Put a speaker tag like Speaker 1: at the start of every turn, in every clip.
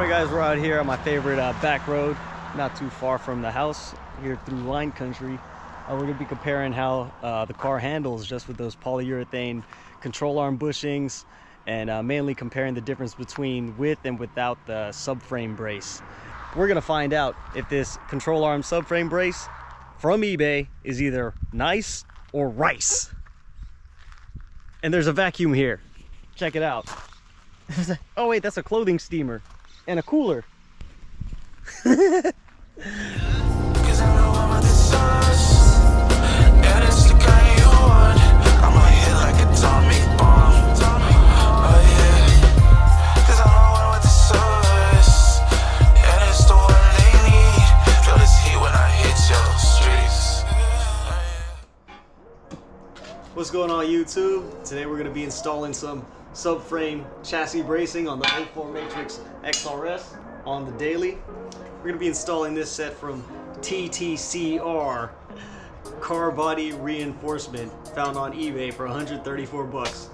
Speaker 1: Alright guys, we're out here on my favorite back road, not too far from the house, here through wine country. We're going to be comparing how the car handles just with those polyurethane control arm bushings, and mainly comparing the difference between with and without the subframe brace. We're going to find out if this control arm subframe brace from eBay is either nice or rice. And there's a vacuum here. Check it out. Oh wait, that's a clothing steamer and a cooler. What's going on YouTube? Today we're going to be installing some subframe chassis bracing on the 04 Matrix XRS on the daily. We're going to be installing this set from TTCR, car body reinforcement, found on eBay for 134 bucks.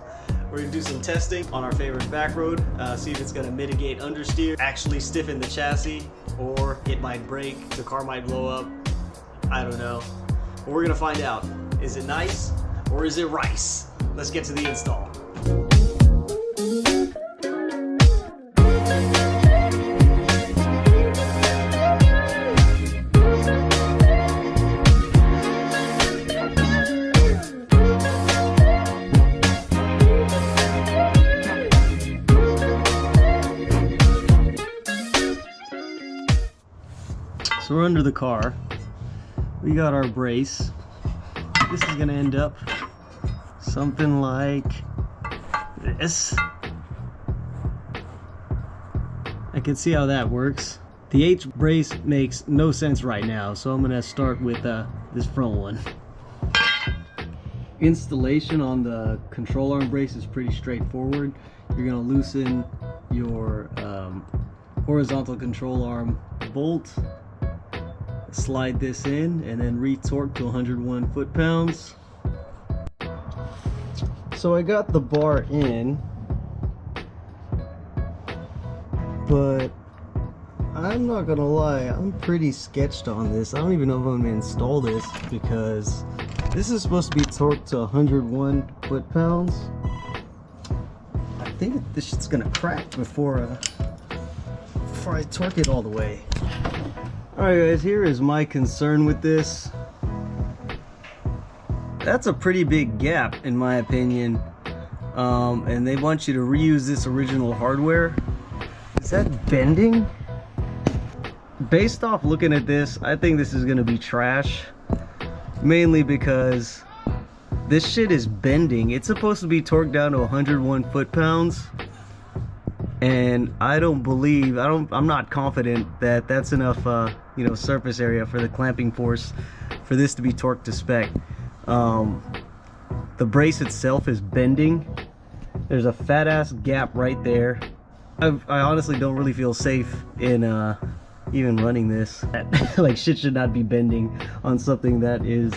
Speaker 1: We're going to do some testing on our favorite back road, see if it's going to mitigate understeer, actually stiffen the chassis, or it might break, the car might blow up, I don't know. But we're going to find out. Is it nice or is it rice? Let's get to the install. So we're under the car. We got our brace. This is gonna end up something like this. I can see how that works. The H brace makes no sense right now, so I'm gonna start with this front one. Installation on the control arm brace is pretty straightforward. You're gonna loosen your horizontal control arm bolt, slide this in, and then re-torque to 101 foot-pounds. So I got the bar in, but I'm not gonna lie, I'm pretty sketched on this. I don't even know if I'm gonna install this because this is supposed to be torqued to 101 foot-pounds. I think this shit's gonna crack before I torque it all the way. Alright guys, here is my concern with this. That's a pretty big gap in my opinion, and they want you to reuse this original hardware. Is that bending? Based off looking at this, I think this is going to be trash, mainly because this shit is bending. It's supposed to be torqued down to 101 foot-pounds, and I'm not confident that that's enough surface area for the clamping force for this to be torqued to spec. The brace itself is bending. There's a fat ass gap right there. I honestly don't really feel safe in even running this. Like, shit should not be bending on something that is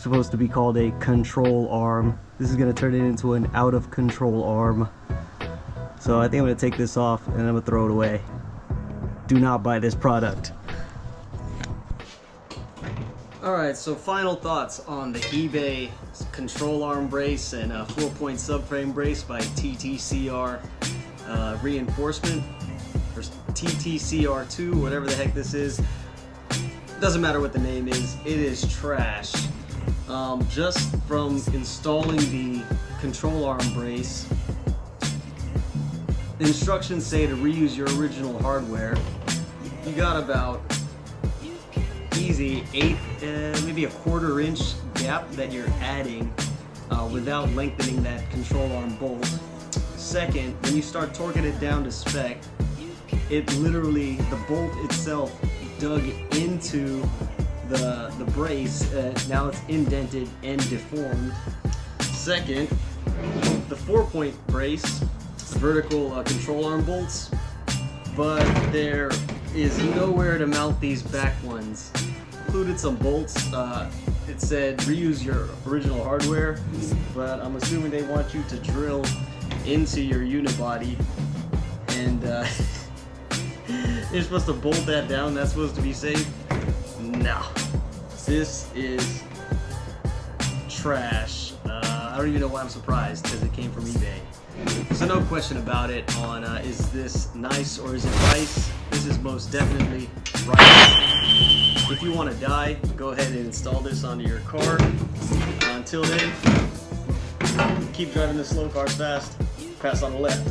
Speaker 1: supposed to be called a control arm. This is gonna turn it into an out of control arm. So I think I'm gonna take this off and I'm gonna throw it away. Do not buy this product. Alright, so final thoughts on the eBay control arm brace and 4-point subframe brace by TTCR reinforcement, or TTCR2, whatever the heck this is. Doesn't matter what the name is, it is trash. Just from installing the control arm brace, the instructions say to reuse your original hardware. You got about easy maybe a 1/4 inch gap that you're adding without lengthening that control arm bolt. Second, when you start torquing it down to spec, it literally, the bolt itself dug into the brace. Now it's indented and deformed. Second, the 4-point brace, vertical control arm bolts, but there is nowhere to mount these back ones. Included some bolts. It said reuse your original hardware, but I'm assuming they want you to drill into your unibody, and You're supposed to bolt that down, that's supposed to be safe? No. This is trash. I don't even know why I'm surprised, because it came from eBay. So no question about it on is this nice or is it rice? This is most definitely rice. If you want to die, go ahead and install this onto your car. Until then, keep driving the slow cars fast. Pass on the left.